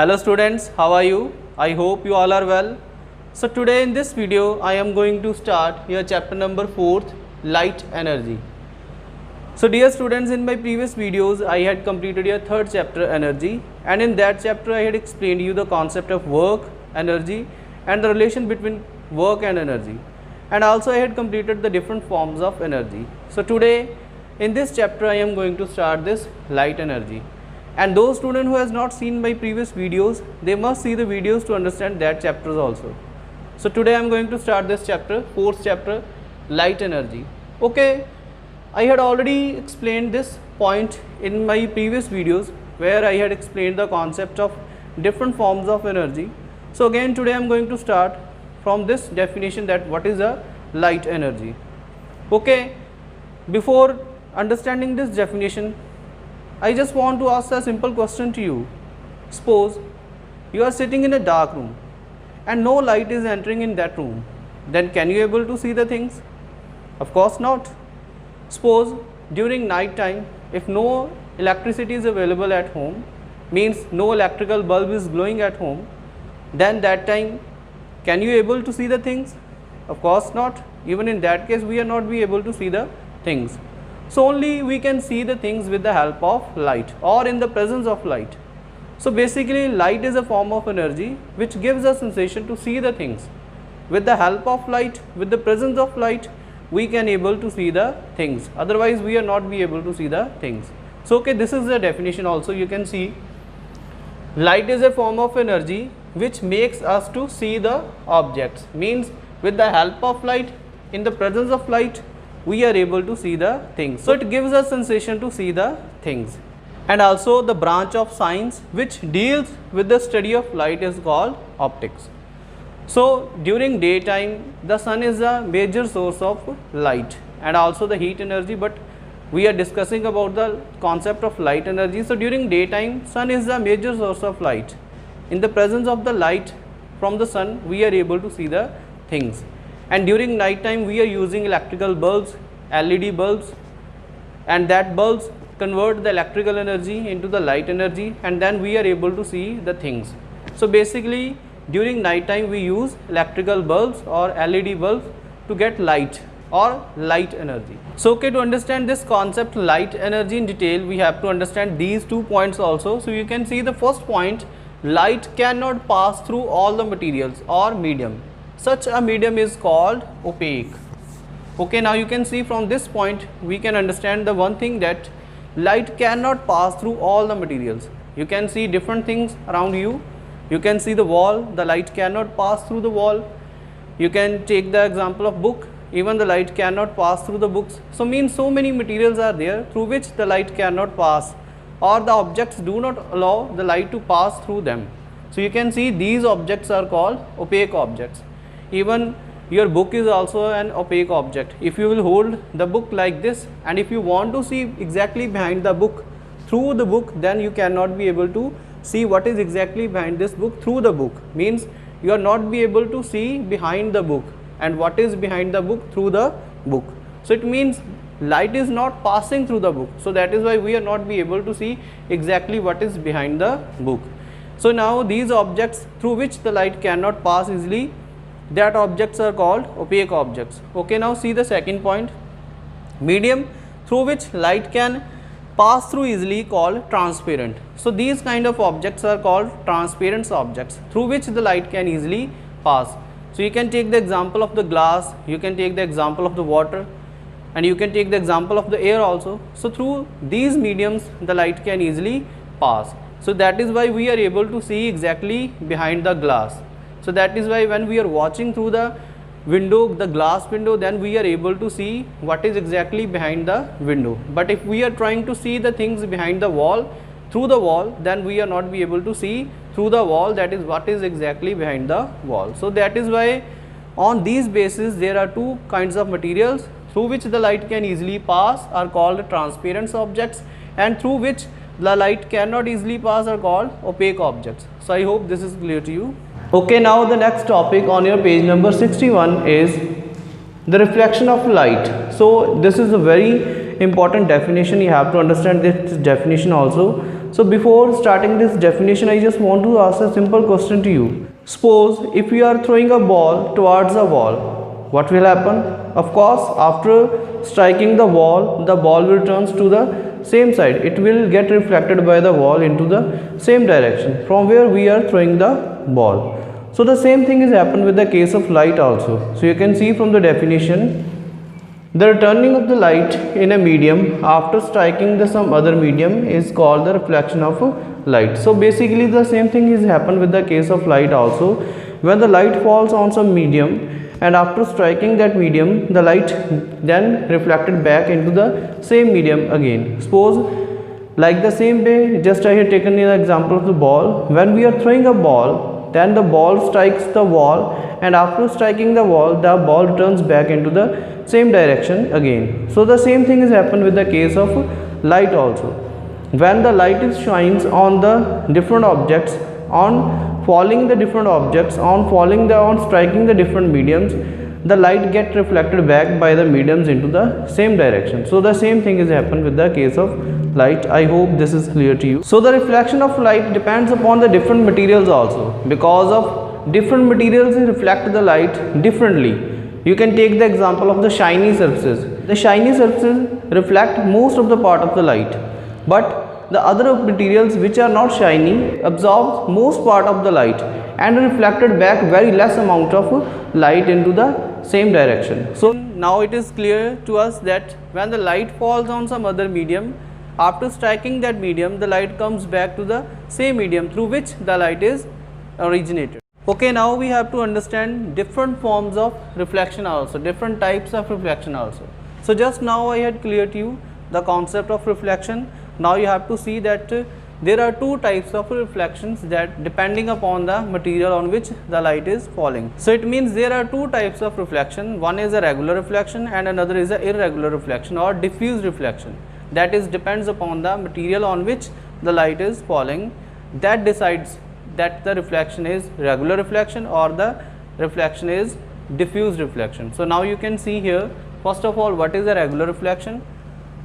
Hello students, how are you? I hope you all are well. So today in this video I am going to start your chapter number 4th, light energy. So dear students, in my previous videos I had completed your 3rd chapter, energy, and in that chapter I had explained you the concept of work, energy and the relation between work and energy, and also I had completed the different forms of energy. So today in this chapter I am going to start this light energy, and those students who has not seen my previous videos, they must see the videos to understand that chapters also. So today I am going to start this chapter, 4th chapter, light energy. Okay, I had already explained this point in my previous videos where I had explained the concept of different forms of energy. So again today I am going to start from this definition, that what is a light energy. Okay, before understanding this definition, I just want to ask a simple question to you. Suppose you are sitting in a dark room and no light is entering in that room, then can you able to see the things? Of course not. Suppose during night time, if no electricity is available at home, means no electrical bulb is glowing at home, then that time can you able to see the things? Of course not. Even in that case we are not be able to see the things. So only we can see the things with the help of light or in the presence of light. So basically light is a form of energy which gives us sensation to see the things. With the help of light, with the presence of light, we can able to see the things. Otherwise we are not be able to see the things. So okay, this is the definition also. You can see light is a form of energy which makes us to see the objects. Means with the help of light, in the presence of light, we are able to see the things. So it gives us sensation to see the things. And also the branch of science which deals with the study of light is called optics. So during daytime the sun is a major source of light and also the heat energy, but we are discussing about the concept of light energy. So during daytime sun is a major source of light. In the presence of the light from the sun we are able to see the things. And during night time we are using electrical bulbs, LED bulbs, and that bulbs convert the electrical energy into the light energy, and then we are able to see the things. So basically during night time we use electrical bulbs or LED bulbs to get light or light energy. So okay, to understand this concept light energy in detail, we have to understand these 2 points also. So you can see the first point, light cannot pass through all the materials or medium. Such a medium is called opaque. Okay, now you can see from this point we can understand the one thing, that light cannot pass through all the materials. You can see different things around you. You can see the wall, the light cannot pass through the wall. You can take the example of book, even the light cannot pass through the books. So means so many materials are there through which the light cannot pass, or the objects do not allow the light to pass through them. So you can see these objects are called opaque objects. Even your book is also an opaque object. If you will hold the book like this, and if you want to see exactly behind the book through the book, then you cannot be able to see what is exactly behind this book through the book. Means you are not be able to see behind the book and what is behind the book through the book. So it means light is not passing through the book. So that is why we are not be able to see exactly what is behind the book. So now these objects through which the light cannot pass easily, that objects are called opaque objects. Okay, now see the second point, medium through which light can pass through easily called transparent. So these kind of objects are called transparent objects through which the light can easily pass. So you can take the example of the glass, you can take the example of the water, and you can take the example of the air also. So through these mediums the light can easily pass. So that is why we are able to see exactly behind the glass. So that is why when we are watching through the window, the glass window, then we are able to see what is exactly behind the window. But if we are trying to see the things behind the wall, through the wall, then we are not be able to see through the wall, that is what is exactly behind the wall. So that is why on these basis there are 2 kinds of materials through which the light can easily pass are called transparent objects, and through which the light cannot easily pass are called opaque objects. So I hope this is clear to you. Okay, now the next topic on your page number 61 is the reflection of light. So this is a very important definition. You have to understand this definition also. So before starting this definition, I just want to ask a simple question to you. Suppose if you are throwing a ball towards a wall, what will happen? Of course, after striking the ball will turn to the same side. It will get reflected by the wall into the same direction from where we are throwing the ball. So the same thing is happened with the case of light also. So you can see from the definition, the returning of the light in a medium after striking the some other medium is called the reflection of light. So basically the same thing is happened with the case of light also. When the light falls on some medium and after striking that medium, the light then reflected back into the same medium again. Suppose like the same way, just I had taken the example of the ball. When we are throwing a ball, then the ball strikes the wall, and after striking the ball returns back into the same direction again. So the same thing has happened with the case of light also. When the light shines on the different objects, on falling the different objects, on striking the different mediums, the light get reflected back by the mediums into the same direction. So the same thing has happened with the case of light. I hope this is clear to you. So the reflection of light depends upon the different materials also. Because of different materials reflect the light differently. You can take the example of the shiny surfaces. The shiny surfaces reflect most of the part of the light, but the other materials which are not shiny absorb most part of the light and reflected back very less amount of light into the same direction. So now it is clear to us that when the light falls on some other medium, after striking that medium, the light comes back to the same medium through which the light is originated. Okay, now we have to understand different forms of reflection also, different types of reflection also. So just now I had cleared to you the concept of reflection. Now you have to see that there are two types of reflections that depending upon the material on which the light is falling. So it means there are two types of reflection. One is a regular reflection and another is a irregular reflection or diffuse reflection. That is depends upon the material on which the light is falling. That decides that the reflection is regular reflection or the reflection is diffuse reflection. So now you can see here, first of all, what is a regular reflection?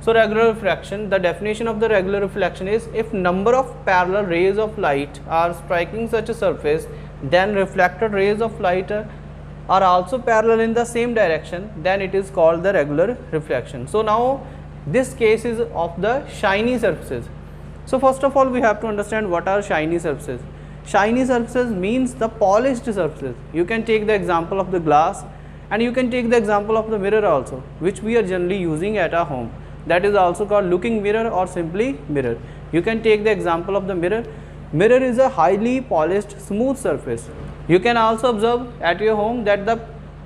So regular reflection, the definition of the regular reflection is if number of parallel rays of light are striking such a surface, then reflected rays of light are also parallel in the same direction, then it is called the regular reflection. So now this case is of the shiny surfaces. So first of all, we have to understand what are shiny surfaces. Shiny surfaces means the polished surfaces. You can take the example of the glass and you can take the example of the mirror also, which we are generally using at our home. That is also called looking mirror or simply mirror. You can take the example of the mirror. Mirror is a highly polished smooth surface. You can also observe at your home that the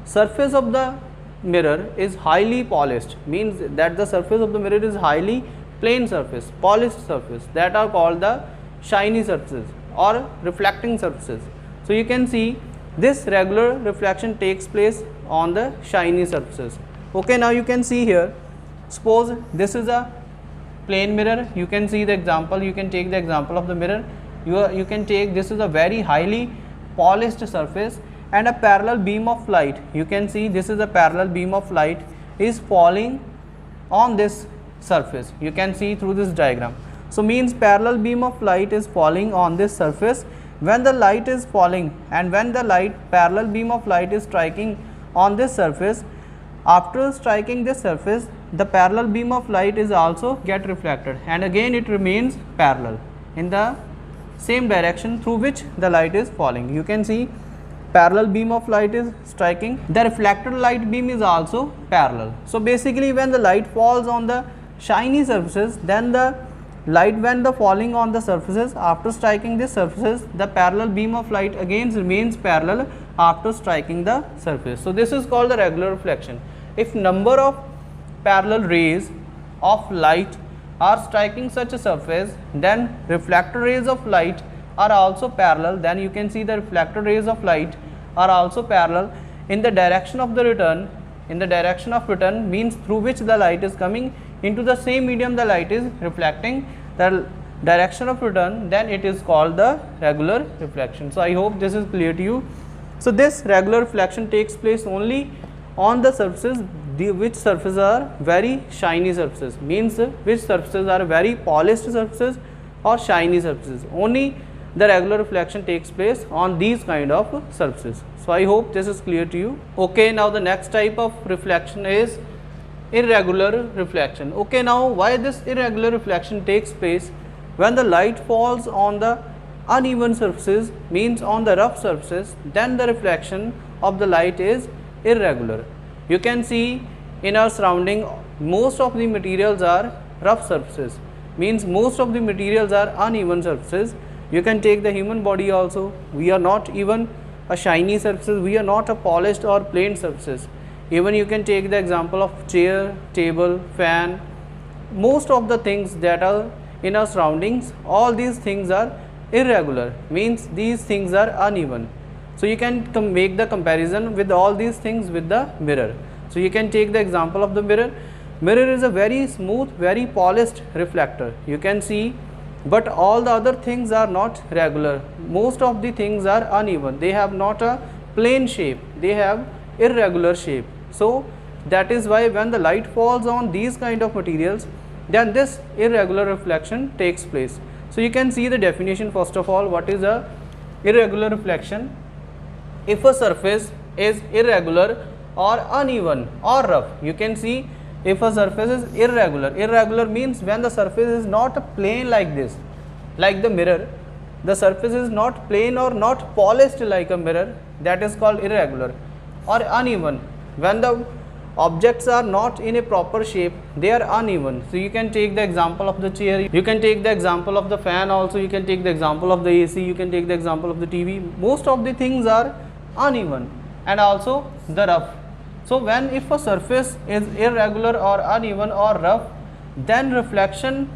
surface of the mirror is highly polished, means that the surface of the mirror is highly plain surface, polished surface, that are called the shiny surfaces or reflecting surfaces. So you can see this regular reflection takes place on the shiny surfaces. Okay, now you can see here, suppose this is a plain mirror. You can see the example, you can take the example of the mirror. You can take, this is a very highly polished surface and a parallel beam of light. You can see this is a parallel beam of light is falling on this surface. You can see through this diagram. So means parallel beam of light is falling on this surface. When the light is falling and when the parallel beam of light is striking on this surface, after striking this surface, the parallel beam of light is also get reflected and again it remains parallel in the same direction through which the light is falling. You can see parallel beam of light is striking, the reflected light beam is also parallel. So basically when the light falls on the shiny surfaces, then the light when the falling on the surfaces, after striking this surfaces, the parallel beam of light again remains parallel after striking the surface. So this is called the regular reflection. If number of parallel rays of light are striking such a surface, then reflected rays of light are also parallel. Then you can see the reflected rays of light are also parallel in the direction of the return. In the direction of return means through which the light is coming into the same medium the light is reflecting, the direction of return, then it is called the regular reflection. So I hope this is clear to you. So this regular reflection takes place only on the surfaces which surfaces are very shiny surfaces, means which surfaces are very polished surfaces or shiny surfaces. Only the regular reflection takes place on these kind of surfaces. So I hope this is clear to you. Okay, now the next type of reflection is irregular reflection. Okay, now why this irregular reflection takes place? When the light falls on the uneven surfaces, means on the rough surfaces, then the reflection of the light is irregular. You can see in our surrounding most of the materials are rough surfaces, means most of the materials are uneven surfaces. You can take the human body also. We are not even a shiny surfaces, we are not a polished or plain surfaces. Even you can take the example of chair, table, fan. Most of the things that are in our surroundings, all these things are irregular, means these things are uneven. So you can make the comparison with all these things with the mirror. So you can take the example of the mirror. Mirror is a very smooth, very polished reflector. You can see, but all the other things are not regular. Most of the things are uneven. They have not a plain shape. They have irregular shape. So that is why when the light falls on these kind of materials, then this irregular reflection takes place. So you can see the definition first of all. What is a irregular reflection? If a surface is irregular or uneven or rough, you can see if a surface is irregular. Irregular means when the surface is not plain like this, like the mirror. The surface is not plain or not polished like a mirror, that is called irregular. Or uneven, when the objects are not in a proper shape, they are uneven. So you can take the example of the chair, you can take the example of the fan also, you can take the example of the AC, you can take the example of the TV. Most of the things are uneven and also the rough. So when if a surface is irregular or uneven or rough, then reflector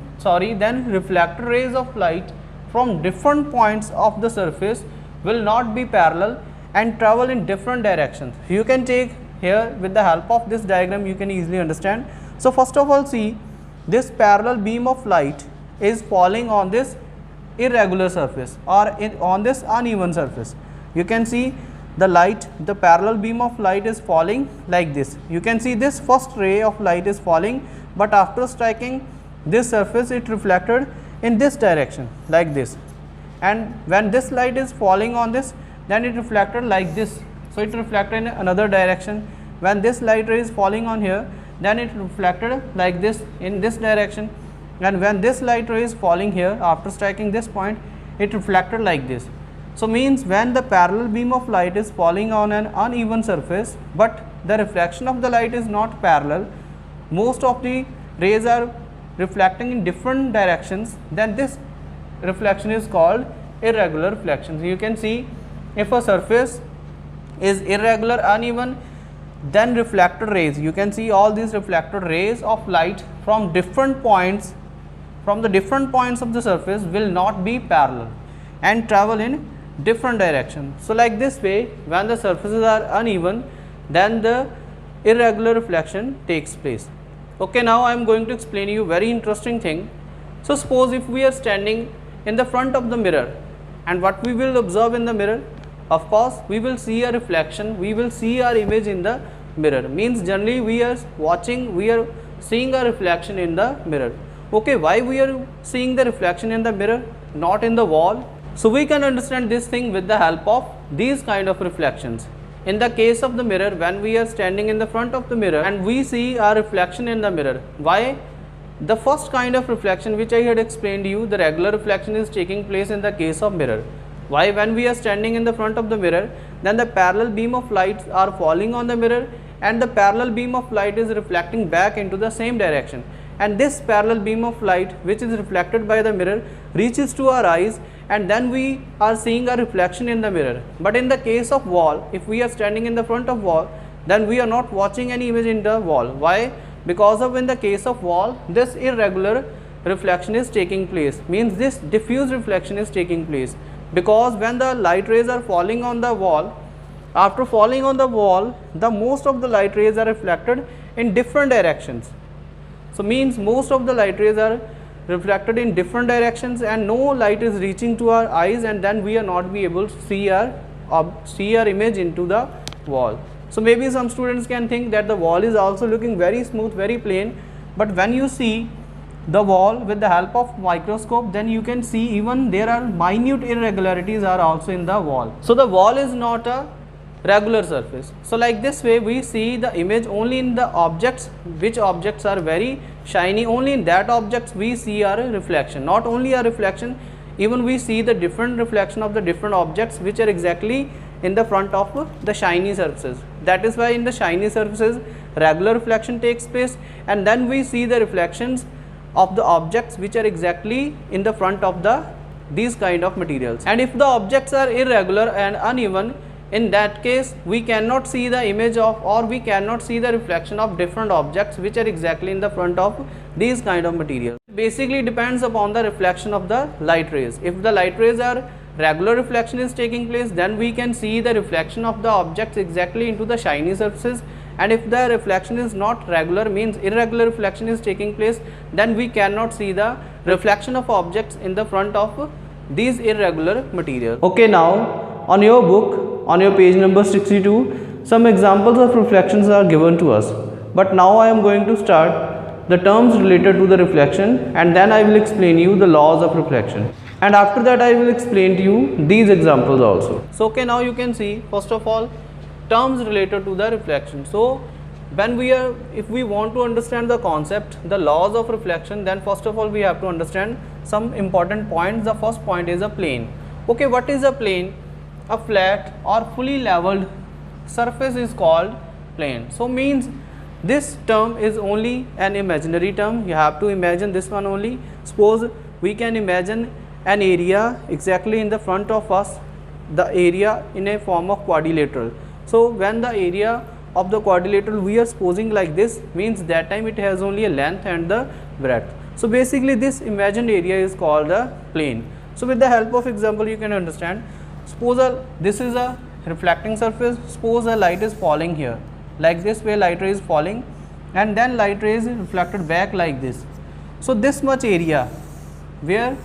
rays of light from different points of the surface will not be parallel and travel in different directions. You can take here with the help of this diagram, you can easily understand. So first of all, see, this parallel beam of light is falling on this irregular surface or on this uneven surface. You can see the parallel beam of light is falling like this. You can see this first ray of light is falling, but after striking this surface, it reflected in this direction like this. And when this light is falling on this, then it reflected like this. So it reflected in another direction. When this light ray is falling on here, then it reflected like this in this direction. And when this light ray is falling here, after striking this point, it reflected like this. So means when the parallel beam of light is falling on an uneven surface, but the reflection of the light is not parallel, most of the rays are reflecting in different directions, then this reflection is called irregular reflection. So you can see if a surface is irregular, uneven, then reflected rays, you can see all these reflected rays of light from different points, from the different points of the surface will not be parallel and travel in different direction. So like this way, when the surfaces are uneven, then the irregular reflection takes place. Okay, now I am going to explain you very interesting thing. So suppose if we are standing in the front of the mirror, and what we will observe in the mirror, of course we will see a reflection, we will see our image in the mirror. Means generally we are seeing a reflection in the mirror. Okay, why we are seeing the reflection in the mirror, not in the wall? So we can understand this thing with the help of these kind of reflections. In the case of the mirror, when we are standing in the front of the mirror and we see our reflection in the mirror, why? The first kind of reflection which I had explained to you, the regular reflection is taking place in the case of mirror. Why? When we are standing in the front of the mirror, then the parallel beam of light are falling on the mirror and the parallel beam of light is reflecting back into the same direction. And this parallel beam of light which is reflected by the mirror reaches to our eyes, and then we are seeing a reflection in the mirror. But in the case of wall, if we are standing in the front of wall, then we are not watching any image in the wall. Why? Because of in the case of wall, this irregular reflection is taking place, means this diffuse reflection is taking place. Because when the light rays are falling on the wall, after falling on the wall, the most of the light rays are reflected in different directions. So means most of the light rays are reflected in different directions and no light is reaching to our eyes, and then we are not be able to see our image into the wall. So maybe some students can think that the wall is also looking very smooth, very plain, but when you see the wall with the help of microscope, then you can see even there are minute irregularities are also in the wall. So the wall is not a regular surface. So like this way we see the image only in the objects, which objects are very shiny, only in that objects we see our reflection, not only a reflection, even we see the different reflection of the different objects which are exactly in the front of the shiny surfaces. That is why in the shiny surfaces regular reflection takes place, and then we see the reflections of the objects which are exactly in the front of these kind of materials. And if the objects are irregular and uneven, in that case we cannot see the image of, or we cannot see the reflection of different objects which are exactly in the front of these kind of materials. Basically depends upon the reflection of the light rays. If the light rays are regular reflection is taking place, then we can see the reflection of the objects exactly into the shiny surfaces, and if the reflection is not regular, means irregular reflection is taking place, then we cannot see the reflection of objects in the front of these irregular materials. Okay, now on your book, on your page number 62, some examples of reflections are given to us, but now I am going to start the terms related to the reflection, and then I will explain you the laws of reflection, and after that I will explain to you these examples also. So okay, now you can see first of all terms related to the reflection. So when if we want to understand the concept, the laws of reflection, then first of all we have to understand some important points. The first point is a plane. Okay, what is a plane? A flat or fully leveled surface is called plane. So means this term is only an imaginary term. You have to imagine this one only. Suppose we can imagine an area exactly in the front of us, the area in a form of quadrilateral. So when the area of the quadrilateral we are supposing like this, means that time it has only a length and the breadth. So basically this imagined area is called a plane. So with the help of example you can understand. Suppose this is a reflecting surface. Suppose a light is falling here, like this way light ray is falling, and then light ray is reflected back like this. So this much area, where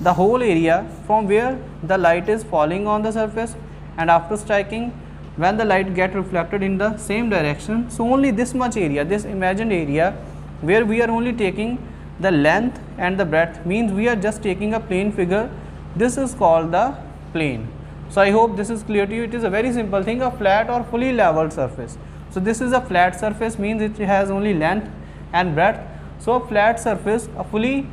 the whole area from where the light is falling on the surface, and after striking, when the light get reflected in the same direction, so only this much area, this imagined area where we are only taking the length and the breadth, means we are just taking a plane figure, this is called the plane. So I hope this is clear to you. It is a very simple thing, a flat or fully leveled surface. So this is a flat surface, means it has only length and breadth. So a flat surface, a fully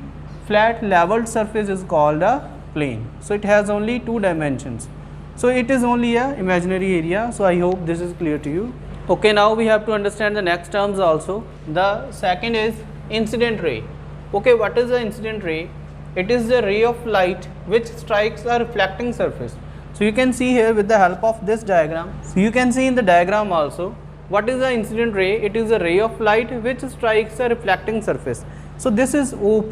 flat leveled surface is called a plane. So it has only two dimensions. So it is only a imaginary area. So I hope this is clear to you. Okay, now we have to understand the next terms also. The second is incident ray. Okay, what is the incident ray? It is the ray of light which strikes a reflecting surface. So you can see here with the help of this diagram. So you can see in the diagram also, what is the incident ray? It is a ray of light which strikes a reflecting surface. So this is OP.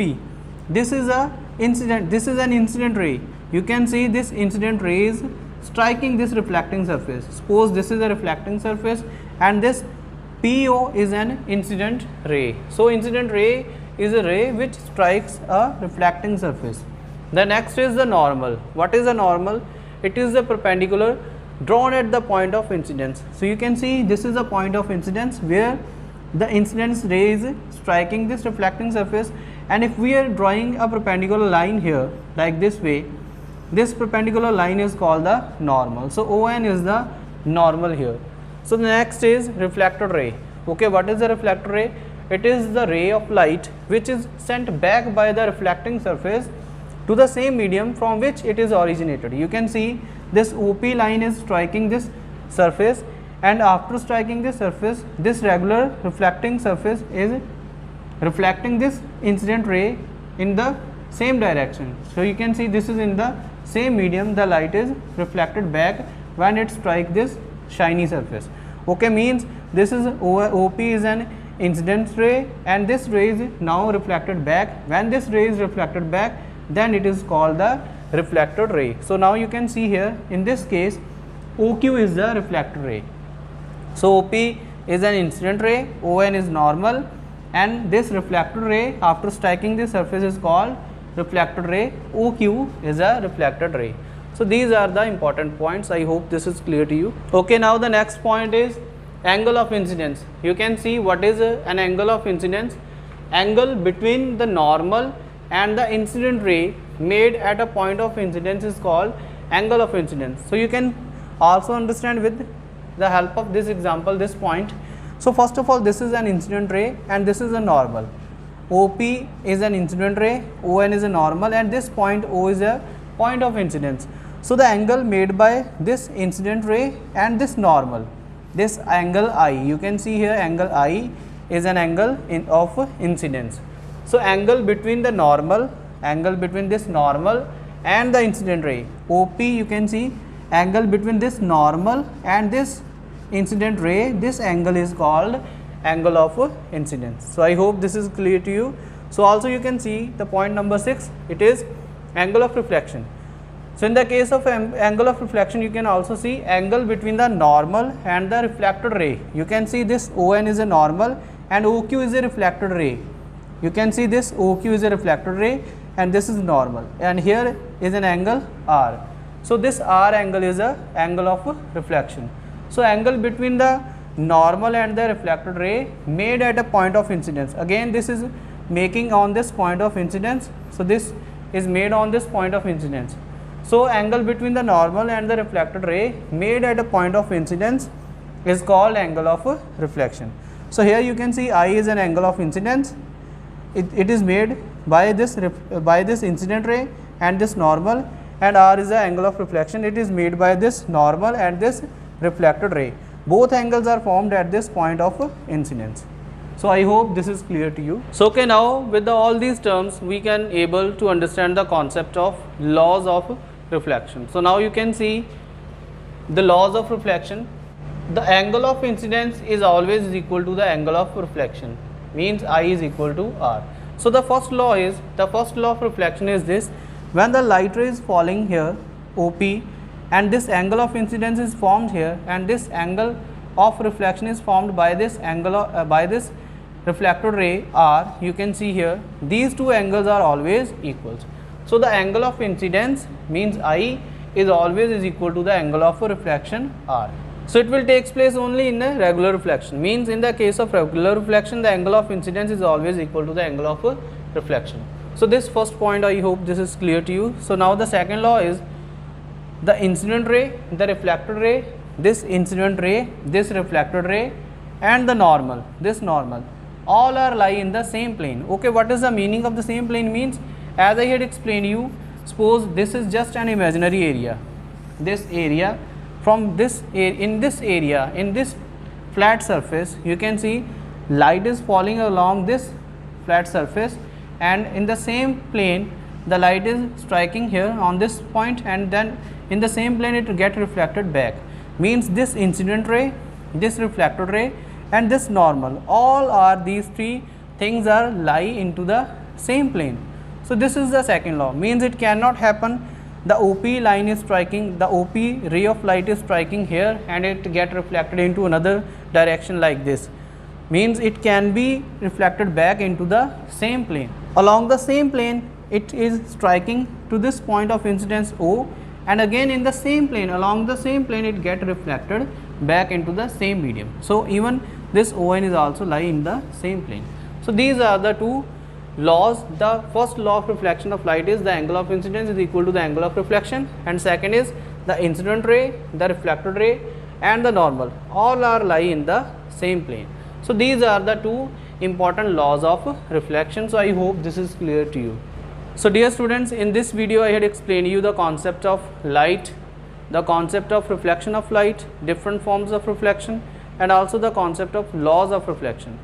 This is an incident ray. You can see this incident ray is striking this reflecting surface. Suppose this is a reflecting surface and this PO is an incident ray. So incident ray is a ray which strikes a reflecting surface. The next is the normal. What is the normal? It is the perpendicular drawn at the point of incidence. So you can see this is a point of incidence where the incidence ray is striking this reflecting surface, and if we are drawing a perpendicular line here like this way, this perpendicular line is called the normal. So ON is the normal here. So the next is reflected ray. Okay, what is the reflected ray? It is the ray of light which is sent back by the reflecting surface to the same medium from which it is originated. You can see this OP line is striking this surface, and after striking this surface, this regular reflecting surface is reflecting this incident ray in the same direction. So you can see this is in the same medium, the light is reflected back when it strikes this shiny surface. Okay, means this is OP is an incident ray, and this ray is now reflected back. When this ray is reflected back, then it is called the reflected ray. So now you can see here in this case OQ is the reflected ray. So OP is an incident ray, ON is normal, and this reflected ray after striking this surface is called reflected ray. OQ is a reflected ray. So these are the important points. I hope this is clear to you. Okay, now the next point is angle of incidence. You can see what is an angle of incidence. angle between the normal and the incident ray made at a point of incidence is called angle of incidence. So you can also understand with the help of this example this point. So first of all, this is an incident ray and this is a normal. OP is an incident ray, ON is a normal, and this point O is a point of incidence. So the angle made by this incident ray and this normal, this angle I, you can see here angle I is an angle of incidence. So angle between the normal, angle between this normal and the incident ray, OP, you can see angle between this normal and this incident ray, this angle is called angle of incidence. So I hope this is clear to you. So also you can see the point number 6, it is angle of reflection. So in the case of angle of reflection, you can also see angle between the normal and the reflected ray. You can see this ON is a normal and OQ is a reflected ray. You can see this OQ is a reflected ray and this is normal, and here is an angle R. So this R angle is a angle of reflection. So angle between the normal and the reflected ray made at a point of incidence. Again, this is making on this point of incidence. So this is made on this point of incidence. So angle between the normal and the reflected ray made at a point of incidence is called angle of reflection. So here you can see I is an angle of incidence. It is made by this incident ray and this normal, and R is the angle of reflection. It is made by this normal and this reflected ray. Both angles are formed at this point of incidence. So I hope this is clear to you. So okay, now with all these terms we can able to understand the concept of laws of reflection. So now you can see the laws of reflection. The angle of incidence is always equal to the angle of reflection, means I is equal to R. So the first law of reflection is this: when the light ray is falling here, OP, and this angle of incidence is formed here, and this angle of reflection is formed by this angle by this reflected ray R, you can see here these two angles are always equals. So the angle of incidence means I is always equal to the angle of reflection R. So it will take place only in a regular reflection, means in the case of regular reflection the angle of incidence is always equal to the angle of reflection. So this first point, I hope this is clear to you. So now the second law is the incident ray, the reflected ray, this incident ray, this reflected ray, and the normal, this normal, all are lie in the same plane. Okay, what is the meaning of the same plane? Means, as I had explained you, suppose this is just an imaginary area. This area, from this in this flat surface, you can see light is falling along this flat surface, and in the same plane the light is striking here on this point, and then in the same plane it get reflected back. Means this incident ray, this reflected ray, and this normal, all are these three things are lie into the same plane. So this is the second law, means it cannot happen the OP line is striking, the OP ray of light is striking here and it get reflected into another direction like this. Means it can be reflected back into the same plane. Along the same plane it is striking to this point of incidence O, and again in the same plane, along the same plane it get reflected back into the same medium. So even this ON is also lie in the same plane. So these are the two laws. The first law of reflection of light is the angle of incidence is equal to the angle of reflection, and second is the incident ray, the reflected ray, and the normal, all are lie in the same plane. So these are the two important laws of reflection. So I hope this is clear to you. So dear students, in this video I had explained you the concept of light, the concept of reflection of light, different forms of reflection, and also the concept of laws of reflection.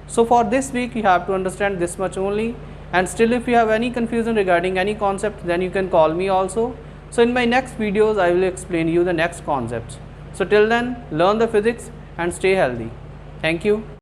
So for this week you have to understand this much only, and still if you have any confusion regarding any concept, then you can call me also. So in my next videos I will explain you the next concepts. So till then, learn the physics and stay healthy. Thank you.